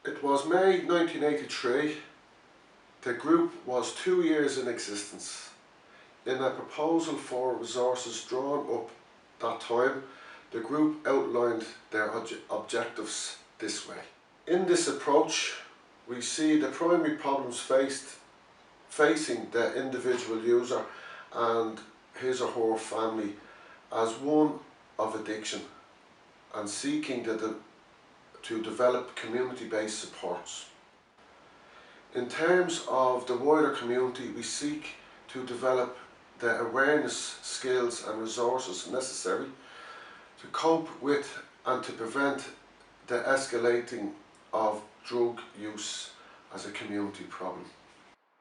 It was May 1983. The group was 2 years in existence. In a proposal for resources drawn up that time, the group outlined their objectives this way. In this approach, we see the primary problems facing the individual user and his or her family as one of addiction, and seeking to develop community-based supports. In terms of the wider community, we seek to develop the awareness, skills and resources necessary to cope with and to prevent the escalating of drug use as a community problem.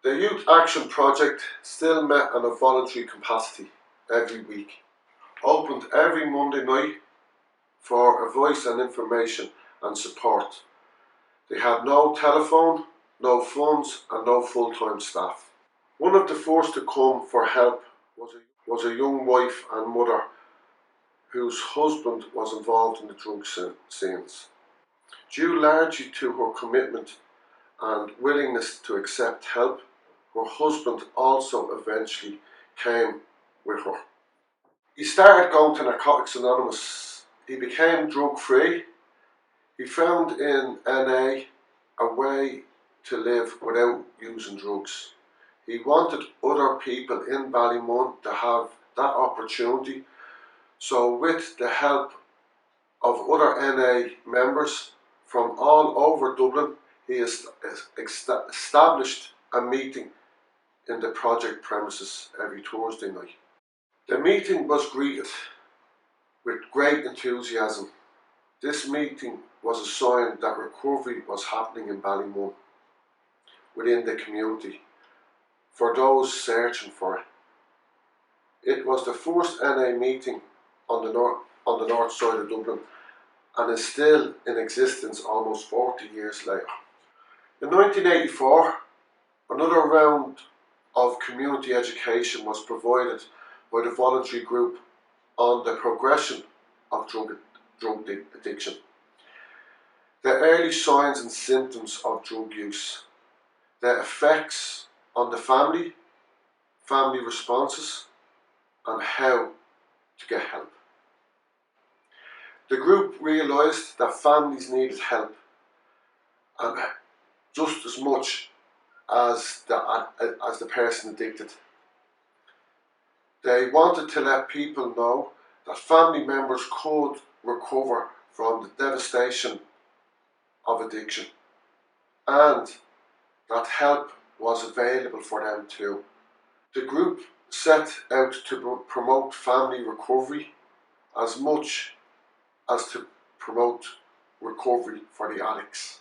The Youth Action Project still met on a voluntary capacity every week, opened every Monday night for advice and information and support. They had no telephone, no funds and no full-time staff. One of the first to come for help was a young wife and mother whose husband was involved in the drug scenes. Due largely to her commitment and willingness to accept help, her husband also eventually came with her. He started going to Narcotics Anonymous. He became drug-free. He found in NA a way to live without using drugs. He wanted other people in Ballymun to have that opportunity, so with the help of other NA members from all over Dublin, he established a meeting in the project premises every Thursday night. The meeting was greeted with great enthusiasm. This meeting was a sign that recovery was happening in Ballymun, within the community, for those searching for it. It was the first NA meeting on the north side of Dublin and is still in existence almost 40 years later. In 1984, another round of community education was provided by the voluntary group on the progression of drug addiction, the early signs and symptoms of drug use, the effects on the family responses, and how to get help. The group realised that families needed help, and just as much as the person addicted. They wanted to let people know that family members could recover from the devastation of addiction, and that help was available for them too. The group set out to promote family recovery as much as to promote recovery for the addicts.